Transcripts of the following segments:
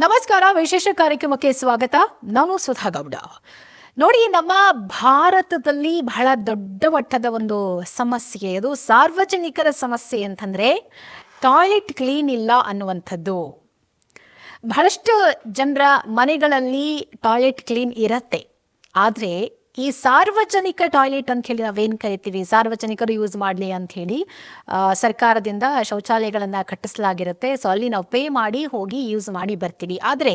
ನಮಸ್ಕಾರ, ವಿಶೇಷ ಕಾರ್ಯಕ್ರಮಕ್ಕೆ ಸ್ವಾಗತ. ನಾನು ಸುಧಾ ಗೌಡ. ನೋಡಿ, ನಮ್ಮ ಭಾರತದಲ್ಲಿ ಬಹಳ ದೊಡ್ಡ ಮಟ್ಟದ ಒಂದು ಸಮಸ್ಯೆ, ಅದು ಸಾರ್ವಜನಿಕರ ಸಮಸ್ಯೆ ಅಂತಂದರೆ ಟಾಯ್ಲೆಟ್ ಕ್ಲೀನ್ ಇಲ್ಲ ಅನ್ನುವಂಥದ್ದು. ಬಹಳಷ್ಟು ಜನರ ಮನೆಗಳಲ್ಲಿ ಟಾಯ್ಲೆಟ್ ಕ್ಲೀನ್ ಇರತ್ತೆ, ಆದರೆ ಈ ಸಾರ್ವಜನಿಕ ಟಾಯ್ಲೆಟ್ ಅಂತ ಹೇಳಿ ನಾವೇನು ಕರಿತೀವಿ, ಸಾರ್ವಜನಿಕರು ಯೂಸ್ ಮಾಡಲಿ ಅಂಥೇಳಿ ಸರ್ಕಾರದಿಂದ ಶೌಚಾಲಯಗಳನ್ನು ಕಟ್ಟಿಸಲಾಗಿರುತ್ತೆ. ಸೊ ಅಲ್ಲಿ ನಾವು ಪೇ ಮಾಡಿ ಹೋಗಿ ಯೂಸ್ ಮಾಡಿ ಬರ್ತೀವಿ. ಆದರೆ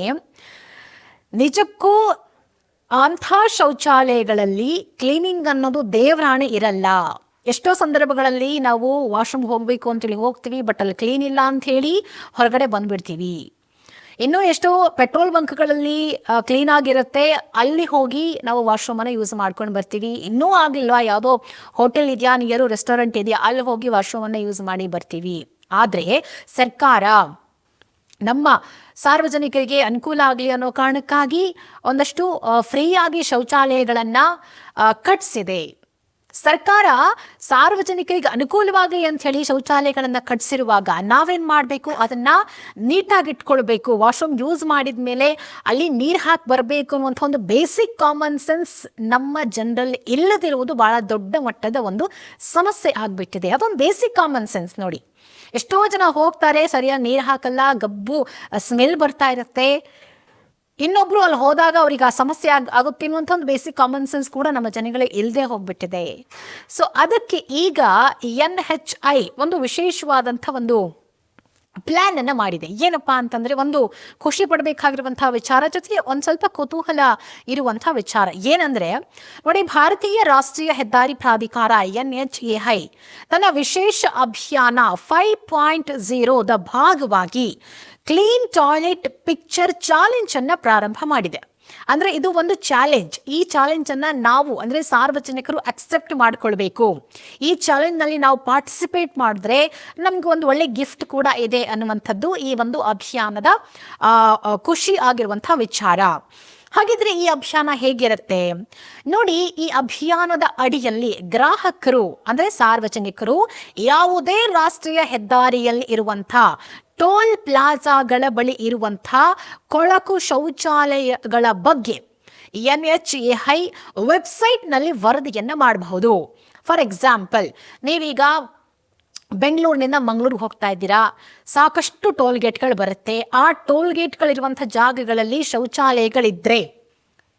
ನಿಜಕ್ಕೂ ಅಂಥ ಶೌಚಾಲಯಗಳಲ್ಲಿ ಕ್ಲೀನಿಂಗ್ ಅನ್ನೋದು ದೇವರಾಣೆ ಇರಲ್ಲ. ಎಷ್ಟೋ ಸಂದರ್ಭಗಳಲ್ಲಿ ನಾವು ವಾಶ್ರೂಮ್ಗೆ ಹೋಗಬೇಕು ಅಂತೇಳಿ ಹೋಗ್ತೀವಿ, ಬಟ್ ಅಲ್ಲಿ ಕ್ಲೀನ್ ಇಲ್ಲ ಅಂಥೇಳಿ ಹೊರಗಡೆ ಬಂದುಬಿಡ್ತೀವಿ. ಇನ್ನೂ ಎಷ್ಟೋ ಪೆಟ್ರೋಲ್ ಬಂಕ್ಗಳಲ್ಲಿ ಕ್ಲೀನ್ ಆಗಿರುತ್ತೆ, ಅಲ್ಲಿ ಹೋಗಿ ನಾವು ವಾಶ್ರೂಮನ್ನು ಯೂಸ್ ಮಾಡ್ಕೊಂಡು ಬರ್ತೀವಿ. ಇನ್ನೂ ಆಗಲಿಲ್ವಾ, ಯಾವುದೋ ಹೋಟೆಲ್ ಇದೆಯಾ, ನಿಯರು ರೆಸ್ಟೋರೆಂಟ್ ಇದೆಯಾ, ಅಲ್ಲಿ ಹೋಗಿ ವಾಶ್ರೂಮನ್ನು ಯೂಸ್ ಮಾಡಿ ಬರ್ತೀವಿ. ಆದರೆ ಸರ್ಕಾರ ನಮ್ಮ ಸಾರ್ವಜನಿಕರಿಗೆ ಅನುಕೂಲ ಆಗಲಿ ಅನ್ನೋ ಕಾರಣಕ್ಕಾಗಿ ಒಂದಷ್ಟು ಫ್ರೀಯಾಗಿ ಶೌಚಾಲಯಗಳನ್ನು ಕಟ್ಟಿಸಿದೆ. ಸರ್ಕಾರ ಸಾರ್ವಜನಿಕರಿಗೆ ಅನುಕೂಲವಾಗಲಿ ಅಂತ ಹೇಳಿ ಶೌಚಾಲಯಗಳನ್ನು ಕಟ್ಟಿಸಿರುವಾಗ ನಾವೇನು ಮಾಡಬೇಕು, ಅದನ್ನು ನೀಟಾಗಿ ಇಟ್ಕೊಳ್ಬೇಕು. ವಾಶ್ರೂಮ್ ಯೂಸ್ ಮಾಡಿದ ಮೇಲೆ ಅಲ್ಲಿ ನೀರು ಹಾಕಿ ಬರಬೇಕು ಅನ್ನುವಂಥ ಒಂದು ಬೇಸಿಕ್ ಕಾಮನ್ ಸೆನ್ಸ್ ನಮ್ಮ ಜನರಲ್ಲಿ ಇಲ್ಲದಿರುವುದು ಭಾಳ ದೊಡ್ಡ ಮಟ್ಟದ ಒಂದು ಸಮಸ್ಯೆ ಆಗಿಬಿಟ್ಟಿದೆ. ಅದೊಂದು ಬೇಸಿಕ್ ಕಾಮನ್ ಸೆನ್ಸ್. ನೋಡಿ, ಎಷ್ಟೋ ಜನ ಹೋಗ್ತಾರೆ, ಸರಿಯಾಗಿ ನೀರು ಹಾಕಲ್ಲ, ಗಬ್ಬು ಸ್ಮೆಲ್ ಬರ್ತಾ ಇರುತ್ತೆ. ಇನ್ನೊಬ್ರು ಅಲ್ಲಿ ಹೋದಾಗ ಅವ್ರಿಗೆ ಆ ಸಮಸ್ಯೆ ಆಗುತ್ತೆ ಅನ್ನುವಂಥ ಒಂದು ಬೇಸಿಕ್ ಕಾಮನ್ ಸೆನ್ಸ್ ಕೂಡ ನಮ್ಮ ಜನಗಳಿಗೆ ಇಲ್ಲದೆ ಹೋಗ್ಬಿಟ್ಟಿದೆ. ಸೊ ಅದಕ್ಕೆ ಈಗ NHI ಒಂದು ವಿಶೇಷವಾದಂಥ ಒಂದು ಪ್ಲ್ಯಾನ್ ಅನ್ನು ಮಾಡಿದೆ. ಏನಪ್ಪಾ ಅಂತಂದರೆ, ಒಂದು ಖುಷಿ ಪಡಬೇಕಾಗಿರುವಂಥ ವಿಚಾರ, ಜೊತೆಗೆ ಒಂದು ಸ್ವಲ್ಪ ಕುತೂಹಲ ಇರುವಂಥ ವಿಚಾರ ಏನಂದರೆ, ನೋಡಿ, ಭಾರತೀಯ ರಾಷ್ಟ್ರೀಯ ಹೆದ್ದಾರಿ ಪ್ರಾಧಿಕಾರ NHAI ತನ್ನ ವಿಶೇಷ ಅಭಿಯಾನ 5.0ದ ಭಾಗವಾಗಿ ಕ್ಲೀನ್ ಟಾಯ್ಲೆಟ್ ಪಿಕ್ಚರ್ ಚಾಲೆಂಜನ್ನು ಪ್ರಾರಂಭ ಮಾಡಿದೆ. ಅಂದರೆ ಇದು ಒಂದು ಚಾಲೆಂಜ್. ಈ ಚಾಲೆಂಜನ್ನು ನಾವು ಅಂದರೆ ಸಾರ್ವಜನಿಕರು ಅಕ್ಸೆಪ್ಟ್ ಮಾಡಿಕೊಳ್ಬೇಕು. ಈ ಚಾಲೆಂಜ್ನಲ್ಲಿ ನಾವು ಪಾರ್ಟಿಸಿಪೇಟ್ ಮಾಡಿದ್ರೆ ನಮ್ಗೆ ಒಂದು ಒಳ್ಳೆ ಗಿಫ್ಟ್ ಕೂಡ ಇದೆ ಅನ್ನುವಂಥದ್ದು ಈ ಒಂದು ಅಭಿಯಾನದ ಖುಷಿ ಆಗಿರುವಂಥ ವಿಚಾರ. ಹಾಗಿದ್ರೆ ಈ ಅಭಿಯಾನ ಹೇಗಿರುತ್ತೆ ನೋಡಿ. ಈ ಅಭಿಯಾನದ ಅಡಿಯಲ್ಲಿ ಗ್ರಾಹಕರು ಅಂದರೆ ಸಾರ್ವಜನಿಕರು ಯಾವುದೇ ರಾಷ್ಟ್ರೀಯ ಹೆದ್ದಾರಿಯಲ್ಲಿ ಇರುವಂಥ ಟೋಲ್ ಪ್ಲಾಜಾಗಳ ಬಳಿ ಇರುವಂಥ ಕೊಳಕು ಶೌಚಾಲಯಗಳ ಬಗ್ಗೆ NHAI ವೆಬ್ಸೈಟ್ನಲ್ಲಿ ವರದಿಯನ್ನು ಮಾಡಬಹುದು. ಫಾರ್ ಎಕ್ಸಾಂಪಲ್, ನೀವೀಗ ಬೆಂಗಳೂರಿನಿಂದ ಮಂಗಳೂರಿಗೆ ಹೋಗ್ತಾ ಇದ್ದೀರಾ, ಸಾಕಷ್ಟು ಟೋಲ್ ಗೇಟ್ಗಳು ಬರುತ್ತೆ. ಆ ಟೋಲ್ ಗೇಟ್ಗಳಿರುವಂಥ ಜಾಗಗಳಲ್ಲಿ ಶೌಚಾಲಯಗಳಿದ್ದರೆ,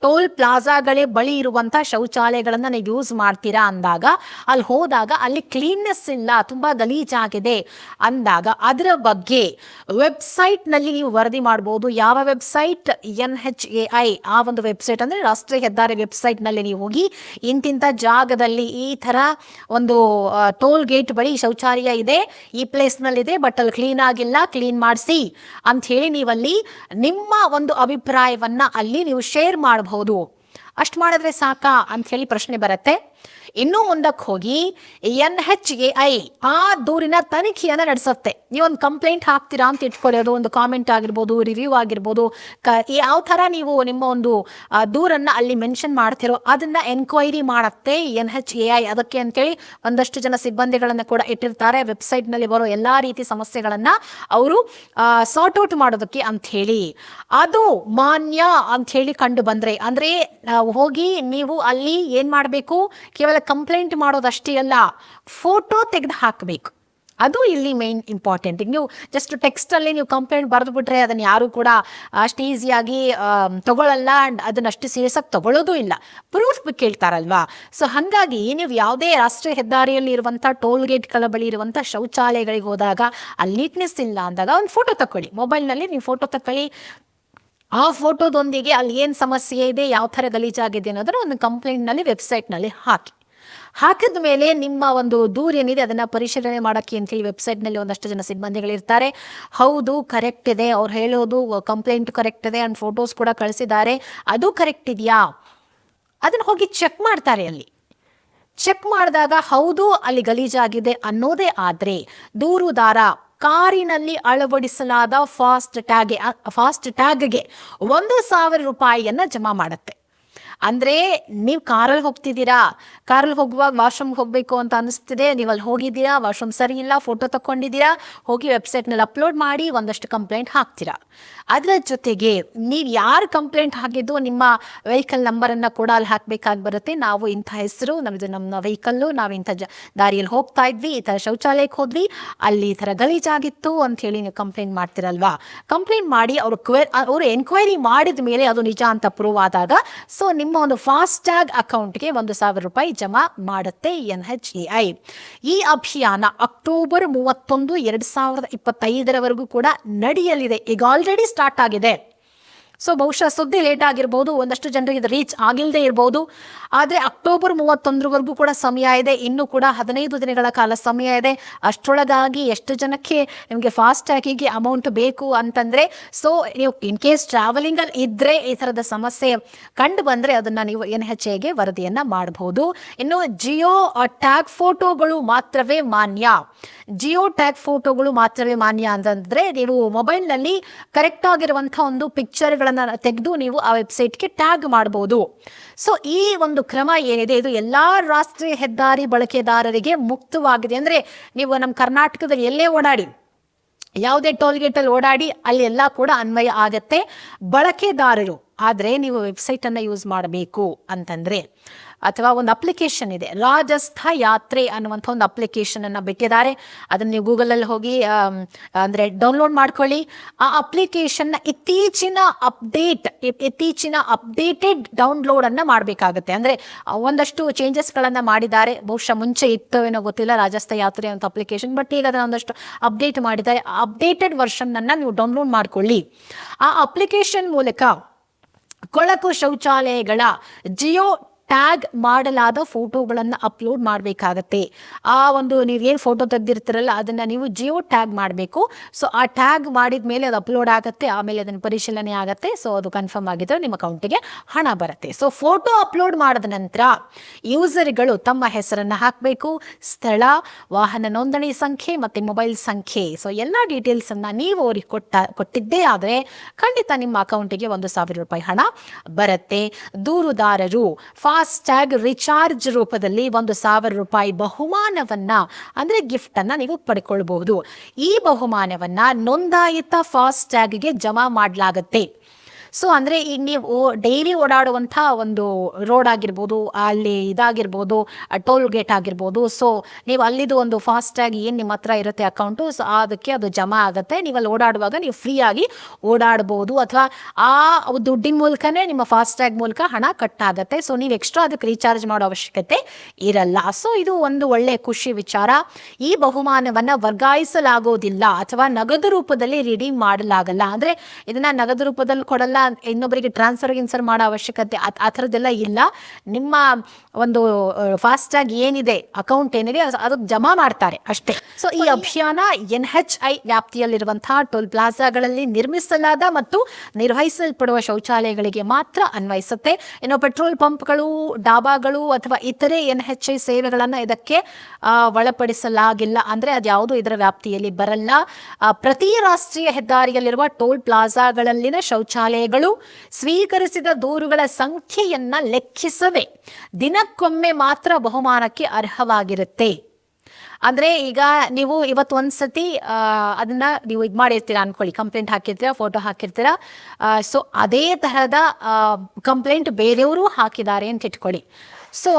ಟೋಲ್ ಪ್ಲಾಜಾಗಳೇ ಬಳಿ ಇರುವಂಥ ಶೌಚಾಲಯಗಳನ್ನು ನೀವು ಯೂಸ್ ಮಾಡ್ತೀರಾ ಅಂದಾಗ, ಅಲ್ಲಿ ಹೋದಾಗ ಅಲ್ಲಿ ಕ್ಲೀನ್ನೆಸ್ ಇಲ್ಲ, ತುಂಬ ಗಲೀಜಾಗಿದೆ ಅಂದಾಗ ಅದರ ಬಗ್ಗೆ ವೆಬ್ಸೈಟ್ನಲ್ಲಿ ನೀವು ವರದಿ ಮಾಡ್ಬೋದು. ಯಾವ ವೆಬ್ಸೈಟ್? NHAI ಆ ಒಂದು ವೆಬ್ಸೈಟ್, ಅಂದರೆ ರಾಷ್ಟ್ರೀಯ ಹೆದ್ದಾರಿ ವೆಬ್ಸೈಟ್ನಲ್ಲಿ ನೀವು ಹೋಗಿ ಇಂತಿಂಥ ಜಾಗದಲ್ಲಿ ಈ ಥರ ಒಂದು ಟೋಲ್ ಗೇಟ್ ಬಳಿ ಶೌಚಾಲಯ ಇದೆ, ಈ ಪ್ಲೇಸ್ನಲ್ಲಿದೆ, ಬಟ್ ಅಲ್ಲಿ ಕ್ಲೀನ್ ಆಗಿಲ್ಲ, ಕ್ಲೀನ್ ಮಾಡಿಸಿ ಅಂಥೇಳಿ ನೀವಲ್ಲಿ ನಿಮ್ಮ ಒಂದು ಅಭಿಪ್ರಾಯವನ್ನು ಅಲ್ಲಿ ನೀವು ಶೇರ್ ಮಾಡಬಹುದು. ಅಷ್ಟು ಮಾಡಿದ್ರೆ ಸಾಕಾ ಅಂಥೇಳಿ ಪ್ರಶ್ನೆ ಬರುತ್ತೆ. ಇನ್ನೂ ಮುಂದಕ್ಕೆ ಹೋಗಿ NHAI ಆ ದೂರಿನ ತನಿಖೆಯನ್ನು ನಡೆಸುತ್ತೆ. ನೀವೊಂದು ಕಂಪ್ಲೇಂಟ್ ಹಾಕ್ತೀರಾ ಅಂತ ಇಟ್ಕೊಳ್ಳಿ, ಅದು ಒಂದು ಕಾಮೆಂಟ್ ಆಗಿರ್ಬೋದು, ರಿವ್ಯೂ ಆಗಿರ್ಬೋದು, ಯಾವ ಥರ ನೀವು ನಿಮ್ಮ ಒಂದು ದೂರನ್ನು ಅಲ್ಲಿ ಮೆನ್ಷನ್ ಮಾಡ್ತಿರೋ ಅದನ್ನು ಎನ್ಕ್ವೈರಿ ಮಾಡುತ್ತೆ NHAI. ಅದಕ್ಕೆ ಅಂತೇಳಿ ಒಂದಷ್ಟು ಜನ ಸಿಬ್ಬಂದಿಗಳನ್ನು ಕೂಡ ಇಟ್ಟಿರ್ತಾರೆ. ವೆಬ್ಸೈಟ್ನಲ್ಲಿ ಬರೋ ಎಲ್ಲ ರೀತಿ ಸಮಸ್ಯೆಗಳನ್ನು ಅವರು ಸಾರ್ಟ್ ಔಟ್ ಮಾಡೋದಕ್ಕೆ ಅಂಥೇಳಿ. ಅದು ಮಾನ್ಯ ಅಂಥೇಳಿ ಕಂಡು ಬಂದರೆ, ಅಂದರೆ ಹೋಗಿ ನೀವು ಅಲ್ಲಿ ಏನು ಮಾಡಬೇಕು, ಕೇವಲ ಕಂಪ್ಲೇಂಟ್ ಮಾಡೋದಷ್ಟೇ ಅಲ್ಲ, ಫೋಟೋ ತೆಗೆದು ಹಾಕಬೇಕು. ಅದು ಇಲ್ಲಿ ಮೇನ್ ಇಂಪಾರ್ಟೆಂಟ್. ನೀವು ಜಸ್ಟ್ ಟೆಕ್ಸ್ಟಲ್ಲಿ ನೀವು ಕಂಪ್ಲೇಂಟ್ ಬರೆದು ಬಿಟ್ರೆ ಅದನ್ನು ಯಾರೂ ಕೂಡ ಅಷ್ಟು ಈಸಿಯಾಗಿ ತಗೊಳ್ಳಲ್ಲ, ಆ್ಯಂಡ್ ಅದನ್ನು ಅಷ್ಟು ಸೀರಿಯಸ್ಸಾಗಿ ತಗೊಳ್ಳೋದು ಇಲ್ಲ, ಪ್ರೂಫ್ ಕೇಳ್ತಾರಲ್ವಾ. ಸೊ ಹಾಗಾಗಿ ನೀವು ಯಾವುದೇ ರಾಷ್ಟ್ರೀಯ ಹೆದ್ದಾರಿಯಲ್ಲಿ ಇರುವಂಥ ಟೋಲ್ ಗೇಟ್ಗಳ ಬಳಿ ಇರುವಂಥ ಶೌಚಾಲಯಗಳಿಗೆ ಹೋದಾಗ ಅಲ್ಲಿ ನೀಟ್ನೆಸ್ ಇಲ್ಲ ಅಂದಾಗ ಒಂದು ಫೋಟೋ ತಗೊಳ್ಳಿ, ಮೊಬೈಲ್ನಲ್ಲಿ ನೀವು ಫೋಟೋ ತಗೊಳ್ಳಿ. ಆ ಫೋಟೋದೊಂದಿಗೆ ಅಲ್ಲಿ ಏನು ಸಮಸ್ಯೆ ಇದೆ, ಯಾವ ಥರ ಗಲೀಜಾಗಿದೆ ಅನ್ನೋದನ್ನು ಒಂದು ಕಂಪ್ಲೇಂಟ್ನಲ್ಲಿ ವೆಬ್ಸೈಟ್ನಲ್ಲಿ ಹಾಕಿದ ಮೇಲೆ ನಿಮ್ಮ ಒಂದು ದೂರ ಏನಿದೆ ಅದನ್ನು ಪರಿಶೀಲನೆ ಮಾಡೋಕ್ಕೆ ಅಂತೇಳಿ ವೆಬ್ಸೈಟ್ನಲ್ಲಿ ಒಂದಷ್ಟು ಜನ ಸಿಬ್ಬಂದಿಗಳಿರ್ತಾರೆ. ಹೌದು, ಕರೆಕ್ಟ್ ಇದೆ, ಅವ್ರು ಹೇಳೋದು ಕಂಪ್ಲೇಂಟ್ ಕರೆಕ್ಟ್ ಇದೆ, ಆ್ಯಂಡ್ ಫೋಟೋಸ್ ಕೂಡ ಕಳಿಸಿದ್ದಾರೆ, ಅದು ಕರೆಕ್ಟ್ ಇದೆಯಾ ಅದನ್ನು ಹೋಗಿ ಚೆಕ್ ಮಾಡ್ತಾರೆ. ಅಲ್ಲಿ ಚೆಕ್ ಮಾಡಿದಾಗ ಹೌದು ಅಲ್ಲಿ ಗಲೀಜಾಗಿದೆ ಅನ್ನೋದೇ ಆದರೆ ದೂರುದಾರ ಕಾರಿನಲ್ಲಿ ಅಳವಡಿಸಲಾದ ಫಾಸ್ಟ್ ಟ್ಯಾಗ್ಗೆ 1,000 ರೂಪಾಯಿಯನ್ನು ಜಮಾ ಮಾಡುತ್ತೆ. ಅಂದರೆ ನೀವು ಕಾರಲ್ಲಿ ಹೋಗ್ತಿದ್ದೀರಾ, ಕಾರಲ್ಲಿ ಹೋಗುವಾಗ ವಾಶ್ರೂಮ್ಗೆ ಹೋಗಬೇಕು ಅಂತ ಅನಿಸ್ತಿದೆ, ನೀವು ಅಲ್ಲಿ ಹೋಗಿದ್ದೀರಾ, ವಾಶ್ರೂಮ್ ಸರಿ ಇಲ್ಲ, ಫೋಟೋ ತಗೊಂಡಿದ್ದೀರಾ, ಹೋಗಿ ವೆಬ್ಸೈಟ್ನಲ್ಲಿ ಅಪ್ಲೋಡ್ ಮಾಡಿ ಒಂದಷ್ಟು ಕಂಪ್ಲೇಂಟ್ ಹಾಕ್ತೀರಾ. ಅದರ ಜೊತೆಗೆ ನೀವು ಯಾರು ಕಂಪ್ಲೇಂಟ್ ಹಾಕಿದ್ದು ನಿಮ್ಮ ವೆಹಿಕಲ್ ನಂಬರನ್ನು ಕೂಡ ಅಲ್ಲಿ ಹಾಕಬೇಕಾಗಿ ಬರುತ್ತೆ. ನಾವು ಇಂಥ ಹೆಸರು, ನಮ್ಮ ವೆಹಿಕಲ್ಲು, ನಾವು ಇಂಥ ದಾರಿಯಲ್ಲಿ ಹೋಗ್ತಾ ಇದ್ವಿ, ಈ ಥರ ಶೌಚಾಲಯಕ್ಕೆ ಹೋದ್ವಿ, ಅಲ್ಲಿ ಈ ಥರ ಗಲೀಜಾಗಿತ್ತು ಅಂಥೇಳಿ ನೀವು ಕಂಪ್ಲೇಂಟ್ ಮಾಡ್ತಿರಲ್ವಾ. ಕಂಪ್ಲೇಂಟ್ ಮಾಡಿ ಅವರು ಎನ್ಕ್ವೈರಿ ಮಾಡಿದ ಮೇಲೆ ಅದು ನಿಜ ಅಂತ ಪ್ರೂವ್ ಆದಾಗ ಸೊ ನಿಮ್ಮ ಒಂದು ಫಾಸ್ಟ್ಯಾಗ್ ಅಕೌಂಟ್ಗೆ 1,000 ರೂಪಾಯಿ ಜಮಾ ಮಾಡುತ್ತೆ NHAI. ಈ ಅಭಿಯಾನ ಅಕ್ಟೋಬರ್ 31, 2025 ಕೂಡ ನಡೆಯಲಿದೆ. ಈಗ ಆಲ್ರೆಡಿ ಸ್ಟಾರ್ಟ್ ಆಗಿದೆ. ಸೊ ಬಹುಶಃ ಸುದ್ದಿ ಲೇಟ್ ಆಗಿರ್ಬೋದು, ಒಂದಷ್ಟು ಜನರಿಗೆ ಇದು ರೀಚ್ ಆಗಿಲ್ಲದೆ ಇರ್ಬೋದು. ಆದರೆ ಅಕ್ಟೋಬರ್ 31 ಕೂಡ ಸಮಯ ಇದೆ, ಇನ್ನೂ ಕೂಡ 15 ದಿನಗಳ ಕಾಲ ಸಮಯ ಇದೆ. ಅಷ್ಟರೊಳಗಾಗಿ ಎಷ್ಟು ಜನಕ್ಕೆ ನಿಮಗೆ ಫಾಸ್ಟ್ಯಾಗಿಗೆ ಅಮೌಂಟ್ ಬೇಕು ಅಂತಂದರೆ, ಸೊ ನೀವು ಇನ್ ಕೇಸ್ ಟ್ರಾವೆಲಿಂಗಲ್ಲಿ ಇದ್ದರೆ ಈ ಥರದ ಸಮಸ್ಯೆ ಕಂಡು ಬಂದರೆ ಅದನ್ನು ನೀವು NHAIಗೆ ವರದಿಯನ್ನು ಮಾಡಬಹುದು. ಇನ್ನು ಜಿಯೋ ಟ್ಯಾಗ್ ಫೋಟೋಗಳು ಮಾತ್ರವೇ ಮಾನ್ಯ. ಜಿಯೋ ಟ್ಯಾಗ್ ಫೋಟೋಗಳು ಮಾತ್ರವೇ ಮಾನ್ಯ ಅಂತಂದರೆ ನೀವು ಮೊಬೈಲ್ನಲ್ಲಿ ಕರೆಕ್ಟ್ ಆಗಿರುವಂಥ ಒಂದು ಪಿಕ್ಚರ್ಗಳನ್ನು ತೆಗೆದು ನೀವು ಆ ವೆಬ್ಸೈಟ್ಗೆ ಟ್ಯಾಗ್ ಮಾಡ್ಬೋದು. ಸೊ ಈ ಒಂದು ಕ್ರಮ ಏನಿದೆ ಇದು ಎಲ್ಲ ರಾಷ್ಟ್ರೀಯ ಹೆದ್ದಾರಿ ಬಳಕೆದಾರರಿಗೆ ಮುಕ್ತವಾಗಿದೆ. ಅಂದರೆ ನೀವು ನಮ್ಮ ಕರ್ನಾಟಕದಲ್ಲಿ ಎಲ್ಲೇ ಓಡಾಡಿ, ಯಾವುದೇ ಟೋಲ್ಗೇಟಲ್ಲಿ ಓಡಾಡಿ, ಅಲ್ಲಿ ಎಲ್ಲ ಕೂಡ ಅನ್ವಯ ಆಗತ್ತೆ ಬಳಕೆದಾರರು. ಆದರೆ ನೀವು ವೆಬ್ಸೈಟನ್ನು ಯೂಸ್ ಮಾಡಬೇಕು ಅಂತಂದರೆ, ಅಥವಾ ಒಂದು ಅಪ್ಲಿಕೇಶನ್ ಇದೆ, ರಾಜಸ್ಥ ಯಾತ್ರೆ ಅನ್ನುವಂಥ ಒಂದು ಅಪ್ಲಿಕೇಶನನ್ನು ಬಿಟ್ಟಿದ್ದಾರೆ. ಅದನ್ನು ನೀವು ಗೂಗಲಲ್ಲಿ ಹೋಗಿ ಅಂದರೆ ಡೌನ್ಲೋಡ್ ಮಾಡ್ಕೊಳ್ಳಿ. ಆ ಅಪ್ಲಿಕೇಶನ್ನ ಇತ್ತೀಚಿನ ಅಪ್ಡೇಟೆಡ್ ಡೌನ್ಲೋಡನ್ನು ಮಾಡಬೇಕಾಗುತ್ತೆ. ಅಂದರೆ ಒಂದಷ್ಟು ಚೇಂಜಸ್ಗಳನ್ನು ಮಾಡಿದ್ದಾರೆ. ಬಹುಶಃ ಮುಂಚೆ ಇತ್ತವೇನೋ ಗೊತ್ತಿಲ್ಲ ರಾಜಸ್ಥ ಯಾತ್ರೆ ಅಂತ ಅಪ್ಲಿಕೇಶನ್, ಬಟ್ ಈಗ ಅದನ್ನು ಒಂದಷ್ಟು ಅಪ್ಡೇಟ್ ಮಾಡಿದ್ದಾರೆ. ಆ ಅಪ್ಡೇಟೆಡ್ ವರ್ಷನ್ನನ್ನು ನೀವು ಡೌನ್ಲೋಡ್ ಮಾಡ್ಕೊಳ್ಳಿ. ಆ ಅಪ್ಲಿಕೇಶನ್ ಮೂಲಕ ಕೊಳಕು ಶೌಚಾಲಯಗಳ ಜಿಯೋ ಟ್ಯಾಗ್ ಮಾಡಲಾದ ಫೋಟೋಗಳನ್ನು ಅಪ್ಲೋಡ್ ಮಾಡಬೇಕಾಗತ್ತೆ. ಆ ಒಂದು ನೀವೇನು ಫೋಟೋ ತೆಗೆದಿರ್ತೀರಲ್ಲ ಅದನ್ನು ನೀವು ಜಿಯೋ ಟ್ಯಾಗ್ ಮಾಡಬೇಕು. ಸೊ ಆ ಟ್ಯಾಗ್ ಮಾಡಿದ ಮೇಲೆ ಅದು ಅಪ್ಲೋಡ್ ಆಗುತ್ತೆ, ಆಮೇಲೆ ಅದನ್ನು ಪರಿಶೀಲನೆ ಆಗುತ್ತೆ. ಸೊ ಅದು ಕನ್ಫರ್ಮ್ ಆಗಿದ್ದರೆ ನಿಮ್ಮ ಅಕೌಂಟಿಗೆ ಹಣ ಬರುತ್ತೆ. ಸೊ ಫೋಟೋ ಅಪ್ಲೋಡ್ ಮಾಡಿದ ನಂತರ ಯೂಸರ್ಗಳು ತಮ್ಮ ಹೆಸರನ್ನು ಹಾಕಬೇಕು, ಸ್ಥಳ, ವಾಹನ ನೋಂದಣಿ ಸಂಖ್ಯೆ ಮತ್ತು ಮೊಬೈಲ್ ಸಂಖ್ಯೆ. ಸೊ ಎಲ್ಲ ಡೀಟೇಲ್ಸನ್ನು ನೀವು ಅವ್ರಿಗೆ ಕೊಟ್ಟಿದ್ದೇ ಆದರೆ ಖಂಡಿತ ನಿಮ್ಮ ಅಕೌಂಟಿಗೆ 1,000 ರೂಪಾಯಿ ಹಣ ಬರುತ್ತೆ. ದೂರುದಾರರು ಫಾಸ್ಟ್ಯಾಗ್ ರಿಚಾರ್ಜ್ ರೂಪದಲ್ಲಿ 1,000 ರೂಪಾಯಿ ಬಹುಮಾನವನ್ನ ಅಂದರೆ ಗಿಫ್ಟನ್ನು ನೀವು ಪಡ್ಕೊಳ್ಬಹುದು. ಈ ಬಹುಮಾನವನ್ನ ನೋಂದಾಯಿತ ಫಾಸ್ಟ್ಯಾಗ್ಗೆ ಜಮಾ ಮಾಡಲಾಗುತ್ತೆ. ಸೊ ಅಂದರೆ ಈಗ ನೀವು ಡೈಲಿ ಓಡಾಡುವಂಥ ಒಂದು ರೋಡ್ ಆಗಿರ್ಬೋದು, ಅಲ್ಲಿ ಇದಾಗಿರ್ಬೋದು, ಟೋಲ್ ಗೇಟ್ ಆಗಿರ್ಬೋದು. ಸೊ ನೀವು ಅಲ್ಲಿದು ಒಂದು ಫಾಸ್ಟ್ಯಾಗ್ ಏನು ನಿಮ್ಮ ಹತ್ರ ಇರುತ್ತೆ ಅಕೌಂಟು, ಸೊ ಅದಕ್ಕೆ ಅದು ಜಮಾ ಆಗುತ್ತೆ. ನೀವು ಅಲ್ಲಿ ಓಡಾಡುವಾಗ ನೀವು ಫ್ರೀಯಾಗಿ ಓಡಾಡ್ಬೋದು, ಅಥವಾ ಆ ದುಡ್ಡಿನ ಮೂಲಕನೇ ನಿಮ್ಮ ಫಾಸ್ಟ್ಯಾಗ್ ಮೂಲಕ ಹಣ ಕಟ್ಟಾಗುತ್ತೆ. ಸೊ ನೀವು ಎಕ್ಸ್ಟ್ರಾ ಅದಕ್ಕೆ ರೀಚಾರ್ಜ್ ಮಾಡೋ ಅವಶ್ಯಕತೆ ಇರಲ್ಲ. ಸೊ ಇದು ಒಂದು ಒಳ್ಳೆಯ ಖುಷಿ ವಿಚಾರ. ಈ ಬಹುಮಾನವನ್ನು ವರ್ಗಾಯಿಸಲಾಗೋದಿಲ್ಲ ಅಥವಾ ನಗದು ರೂಪದಲ್ಲಿ ರಿಡೀಮ್ ಮಾಡಲಾಗಲ್ಲ. ಅಂದರೆ ಇದನ್ನು ನಗದು ರೂಪದಲ್ಲಿ ಕೊಡಲ್ಲ, ಇನ್ನೊಬ್ಬರಿಗೆ ಟ್ರಾನ್ಸ್ಫರ್ ಮಾಡೋ ಅವಶ್ಯಕತೆ ಆ ಥರದ್ದೆಲ್ಲ ಇಲ್ಲ. ನಿಮ್ಮ ಒಂದು ಫಾಸ್ಟ್ಯಾಗ್ ಏನಿದೆ, ಅಕೌಂಟ್ ಏನಿದೆ ಅದಕ್ಕೆ ಜಮಾ ಮಾಡ್ತಾರೆ ಅಷ್ಟೇ. ಸೊ ಈ ಅಭಿಯಾನ NHAI ವ್ಯಾಪ್ತಿಯಲ್ಲಿರುವಂತಹ ಟೋಲ್ ಪ್ಲಾಜಾಗಳಲ್ಲಿ ನಿರ್ಮಿಸಲಾದ ಮತ್ತು ನಿರ್ವಹಿಸಲ್ಪಡುವ ಶೌಚಾಲಯಗಳಿಗೆ ಮಾತ್ರ ಅನ್ವಯಿಸುತ್ತೆ. ಇನ್ನು ಪೆಟ್ರೋಲ್ ಪಂಪ್ಗಳು, ಡಾಬಾಗಳು ಅಥವಾ ಇತರೆ NHAI ಸೇವೆಗಳನ್ನು ಇದಕ್ಕೆ ಒಳಪಡಿಸಲಾಗಿಲ್ಲ. ಅಂದರೆ ಅದ್ಯಾವುದು ಇದರ ವ್ಯಾಪ್ತಿಯಲ್ಲಿ ಬರಲ್ಲ. ಪ್ರತಿ ರಾಷ್ಟ್ರೀಯ ಹೆದ್ದಾರಿಯಲ್ಲಿರುವ ಟೋಲ್ ಪ್ಲಾಜಾಗಳಲ್ಲಿನ ಶೌಚಾಲಯಗಳು ಸ್ವೀಕರಿಸಿದ ದೂರುಗಳ ಸಂಖ್ಯೆಯನ್ನ ಲೆಕ್ಕಿಸದೆ ದಿನಕ್ಕೊಮ್ಮೆ ಮಾತ್ರ ಬಹುಮಾನಕ್ಕೆ ಅರ್ಹವಾಗಿರುತ್ತೆ. ಅಂದರೆ ಈಗ ನೀವು ಇವತ್ತು ಒಂದ್ಸತಿ ಅದನ್ನ ನೀವು ಇದು ಮಾಡಿರ್ತೀರಾ ಅನ್ಕೊಳ್ಳಿ, ಕಂಪ್ಲೇಂಟ್ ಹಾಕಿರ್ತೀರಾ, ಫೋಟೋ ಹಾಕಿರ್ತೀರಾ. ಸೊ ಅದೇ ತರಹದ ಕಂಪ್ಲೇಂಟ್ ಬೇರೆಯವರು ಹಾಕಿದ್ದಾರೆ ಅಂತ ಇಟ್ಕೊಳ್ಳಿ. ಸೊ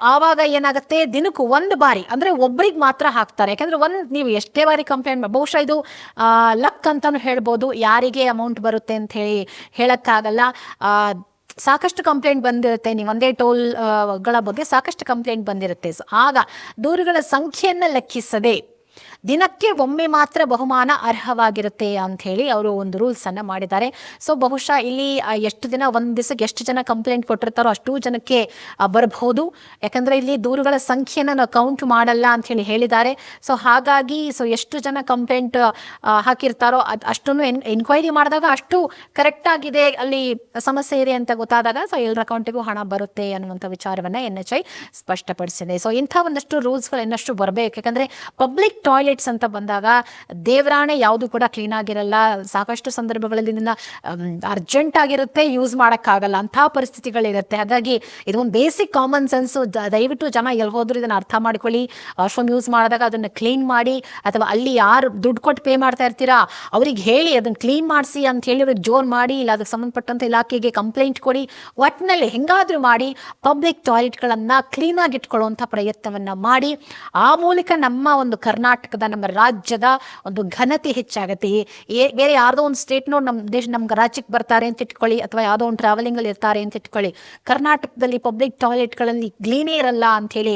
ಆವಾಗ ಏನಾಗುತ್ತೆ, ದಿನಕ್ಕೂ ಒಂದು ಬಾರಿ ಅಂದರೆ ಒಬ್ರಿಗೆ ಮಾತ್ರ ಹಾಕ್ತಾರೆ. ಯಾಕಂದರೆ ನೀವು ಎಷ್ಟೇ ಬಾರಿ ಕಂಪ್ಲೇಂಟ್ ಬಹುಶಃ ಇದು ಲಕ್ ಅಂತಲೂ ಹೇಳ್ಬೋದು, ಯಾರಿಗೆ ಅಮೌಂಟ್ ಬರುತ್ತೆ ಅಂತ ಹೇಳೋಕ್ಕಾಗಲ್ಲ. ಸಾಕಷ್ಟು ಕಂಪ್ಲೇಂಟ್ ಬಂದಿರುತ್ತೆ, ನೀವು ಒಂದೇ ಟೋಲ್ಗಳ ಬಗ್ಗೆ ಸಾಕಷ್ಟು ಕಂಪ್ಲೇಂಟ್ ಬಂದಿರುತ್ತೆ. ಸೊ ಆಗ ದೂರುಗಳ ಸಂಖ್ಯೆಯನ್ನು ಲೆಕ್ಕಿಸದೆ ದಿನಕ್ಕೆ ಒಮ್ಮೆ ಮಾತ್ರ ಬಹುಮಾನ ಅರ್ಹವಾಗಿರುತ್ತೆ ಅಂಥೇಳಿ ಅವರು ಒಂದು ರೂಲ್ಸನ್ನು ಮಾಡಿದ್ದಾರೆ. ಸೊ ಬಹುಶಃ ಇಲ್ಲಿ ಎಷ್ಟು ದಿನ, ಒಂದು ದಿವಸಕ್ಕೆ ಎಷ್ಟು ಜನ ಕಂಪ್ಲೇಂಟ್ ಕೊಟ್ಟಿರ್ತಾರೋ ಅಷ್ಟು ಜನಕ್ಕೆ ಬರಬಹುದು. ಯಾಕಂದರೆ ಇಲ್ಲಿ ದೂರುಗಳ ಸಂಖ್ಯೆಯನ್ನು ನಾವು ಕೌಂಟ್ ಮಾಡಲ್ಲ ಅಂಥೇಳಿ ಹೇಳಿದ್ದಾರೆ. ಸೊ ಹಾಗಾಗಿ ಎಷ್ಟು ಜನ ಕಂಪ್ಲೇಂಟ್ ಹಾಕಿರ್ತಾರೋ ಅಷ್ಟನ್ನು ಎನ್ಕ್ವೈರಿ ಮಾಡಿದಾಗ ಅಷ್ಟು ಕರೆಕ್ಟಾಗಿದೆ, ಅಲ್ಲಿ ಸಮಸ್ಯೆ ಇದೆ ಅಂತ ಗೊತ್ತಾದಾಗ ಸೊ ಎಲ್ಲರ ಅಕೌಂಟಿಗೂ ಹಣ ಬರುತ್ತೆ ಅನ್ನುವಂಥ ವಿಚಾರವನ್ನು NHAI ಸ್ಪಷ್ಟಪಡಿಸಿದೆ. ಸೊ ಇಂಥ ಒಂದಷ್ಟು ರೂಲ್ಸ್ಗಳು ಇನ್ನಷ್ಟು ಬರಬೇಕು. ಯಾಕಂದರೆ ಪಬ್ಲಿಕ್ ಟಾಯ್ಲೆಟ್ ಟಾಯ್ಲೆಟ್ಸ್ ಅಂತ ಬಂದಾಗ ದೇವರಾಣೆ ಯಾವುದು ಕೂಡ ಕ್ಲೀನ್ ಆಗಿರಲ್ಲ. ಸಾಕಷ್ಟು ಸಂದರ್ಭಗಳಲ್ಲಿ ಇದನ್ನ ಅರ್ಜೆಂಟ್ ಆಗಿರುತ್ತೆ, ಯೂಸ್ ಮಾಡೋಕ್ಕಾಗಲ್ಲ ಅಂಥ ಪರಿಸ್ಥಿತಿಗಳಿರುತ್ತೆ. ಹಾಗಾಗಿ ಇದೊಂದು ಬೇಸಿಕ್ ಕಾಮನ್ ಸೆನ್ಸು. ದಯವಿಟ್ಟು ಜನ ಎಲ್ಲಿ ಹೋದ್ರು ಇದನ್ನು ಅರ್ಥ ಮಾಡ್ಕೊಳ್ಳಿ. ವಾಶ್ರೂಮ್ ಯೂಸ್ ಮಾಡಿದಾಗ ಅದನ್ನು ಕ್ಲೀನ್ ಮಾಡಿ, ಅಥವಾ ಅಲ್ಲಿ ಯಾರು ದುಡ್ಡು ಕೊಟ್ಟು ಪೇ ಮಾಡ್ತಾ ಇರ್ತೀರಾ ಅವ್ರಿಗೆ ಹೇಳಿ ಅದನ್ನು ಕ್ಲೀನ್ ಮಾಡಿಸಿ ಅಂತ ಹೇಳಿ ಅವ್ರಿಗೆ ಜೋರು ಮಾಡಿ, ಇಲ್ಲ ಅದಕ್ಕೆ ಸಂಬಂಧಪಟ್ಟಂಥ ಇಲಾಖೆಗೆ ಕಂಪ್ಲೇಂಟ್ ಕೊಡಿ. ಒಟ್ಟಿನಲ್ಲಿ ಹೆಂಗಾದರೂ ಮಾಡಿ ಪಬ್ಲಿಕ್ ಟಾಯ್ಲೆಟ್ಗಳನ್ನು ಕ್ಲೀನಾಗಿ ಇಟ್ಕೊಳ್ಳುವಂಥ ಪ್ರಯತ್ನವನ್ನು ಮಾಡಿ. ಆ ಮೂಲಕ ನಮ್ಮ ಒಂದು ಕರ್ನಾಟಕದ, ನಮ್ಮ ರಾಜ್ಯದ ಒಂದು ಘನತೆ ಹೆಚ್ಚಾಗುತ್ತೆ. ಬೇರೆ ಯಾವುದೋ ಒಂದು ಸ್ಟೇಟ್ನೋಡು ನಮ್ಮ ರಾಜ್ಯಕ್ಕೆ ಬರ್ತಾರೆ ಅಂತ ಇಟ್ಕೊಳ್ಳಿ, ಅಥವಾ ಯಾವುದೋ ಒಂದು ಟ್ರಾವೆಲಿಂಗಲ್ಲಿ ಇರ್ತಾರೆ ಅಂತ ಇಟ್ಕೊಳ್ಳಿ, ಕರ್ನಾಟಕದಲ್ಲಿ ಪಬ್ಲಿಕ್ ಟಾಯ್ಲೆಟ್ಗಳಲ್ಲಿ ಕ್ಲೀನೇ ಇರಲ್ಲ ಅಂಥೇಳಿ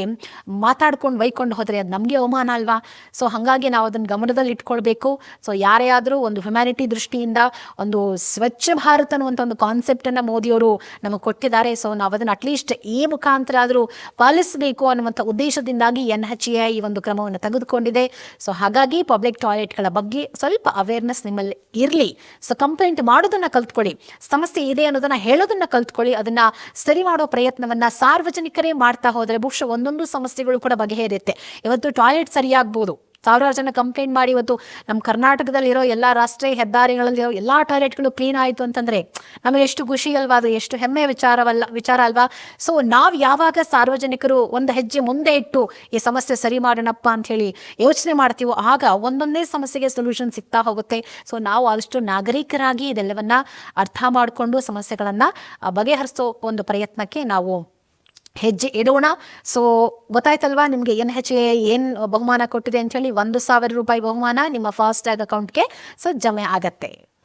ಮಾತಾಡ್ಕೊಂಡು ಬೈಕೊಂಡು ಹೋದರೆ ಅದು ನಮಗೆ ಅವಮಾನ ಅಲ್ವಾ? ಸೊ ಹಾಗಾಗಿ ನಾವು ಅದನ್ನು ಗಮನದಲ್ಲಿ ಇಟ್ಕೊಳ್ಬೇಕು. ಸೊ ಯಾರೇ ಆದರೂ ಒಂದು ಹ್ಯುಮ್ಯಾನಿಟಿ ದೃಷ್ಟಿಯಿಂದ ಒಂದು ಸ್ವಚ್ಛ ಭಾರತ ಅನ್ನುವಂಥ ಒಂದು ಕಾನ್ಸೆಪ್ಟನ್ನು ಮೋದಿಯವರು ನಮಗೆ ಕೊಟ್ಟಿದ್ದಾರೆ. ಸೊ ನಾವು ಅದನ್ನು ಅಟ್ಲೀಸ್ಟ್ ಈ ಮುಖಾಂತರ ಆದರೂ ಪಾಲಿಸಬೇಕು ಅನ್ನುವಂಥ ಉದ್ದೇಶದಿಂದಾಗಿ NHAI ಈ ಒಂದು ಕ್ರಮವನ್ನು ತೆಗೆದುಕೊಂಡಿದೆ. ಸೊ ಹಾಗಾಗಿ ಪಬ್ಲಿಕ್ ಟಾಯ್ಲೆಟ್ಗಳ ಬಗ್ಗೆ ಸ್ವಲ್ಪ ಅವೇರ್ನೆಸ್ ನಿಮ್ಮಲ್ಲಿ ಇರಲಿ. ಸೊ ಕಂಪ್ಲೇಂಟ್ ಮಾಡೋದನ್ನು ಕಲ್ತ್ಕೊಳ್ಳಿ, ಸಮಸ್ಯೆ ಇದೆ ಅನ್ನೋದನ್ನು ಹೇಳೋದನ್ನು ಕಲ್ತ್ಕೊಳ್ಳಿ. ಅದನ್ನು ಸರಿ ಮಾಡೋ ಪ್ರಯತ್ನವನ್ನು ಸಾರ್ವಜನಿಕರೇ ಮಾಡ್ತಾ ಹೋದರೆ ಬಹುಶಃ ಒಂದೊಂದು ಸಮಸ್ಯೆಗಳು ಕೂಡ ಬಗೆಹರಿಯುತ್ತೆ. ಇವತ್ತು ಟಾಯ್ಲೆಟ್ ಸರಿಯಾಗ್ಬೋದು, ಸಾವಿರಾರು ಜನ ಕಂಪ್ಲೇಂಟ್ ಮಾಡಿ ಇವತ್ತು ನಮ್ಮ ಕರ್ನಾಟಕದಲ್ಲಿರೋ ಎಲ್ಲ ರಾಷ್ಟ್ರೀಯ ಹೆದ್ದಾರಿಗಳಲ್ಲಿರೋ ಎಲ್ಲ ಟಾಯ್ಲೆಟ್ಗಳು ಕ್ಲೀನ್ ಆಯಿತು ಅಂತಂದರೆ ನಮಗೆ ಎಷ್ಟು ಖುಷಿ ಅಲ್ವಾ? ಅದು ಎಷ್ಟು ಹೆಮ್ಮೆಯ ವಿಚಾರ ಅಲ್ವಾ? ಸೊ ನಾವು ಯಾವಾಗ ಸಾರ್ವಜನಿಕರು ಒಂದು ಹೆಜ್ಜೆ ಮುಂದೆ ಇಟ್ಟು ಈ ಸಮಸ್ಯೆ ಸರಿ ಮಾಡೋಣಪ್ಪ ಅಂಥೇಳಿ ಯೋಚನೆ ಮಾಡ್ತೀವೋ ಆಗ ಒಂದೊಂದೇ ಸಮಸ್ಯೆಗೆ ಸೊಲ್ಯೂಷನ್ ಸಿಗ್ತಾ ಹೋಗುತ್ತೆ. ಸೊ ನಾವು ಆದಷ್ಟು ನಾಗರಿಕರಾಗಿ ಇದೆಲ್ಲವನ್ನು ಅರ್ಥ ಮಾಡಿಕೊಂಡು ಸಮಸ್ಯೆಗಳನ್ನು ಬಗೆಹರಿಸೋ ಒಂದು ಪ್ರಯತ್ನಕ್ಕೆ ನಾವು ಹೆಜ್ಜೆ ಇಡೋಣ. ಸೊ ಗೊತ್ತಾಯ್ತಲ್ವಾ ನಿಮಗೆ NHAI ಏನು ಬಹುಮಾನ ಕೊಟ್ಟಿದೆ ಅಂಥೇಳಿ? 1,000 ರೂಪಾಯಿ ಬಹುಮಾನ ನಿಮ್ಮ ಫಾಸ್ಟ್ಯಾಗ್ ಅಕೌಂಟ್ಗೆ ಸೊ ಜಮೆ ಆಗತ್ತೆ.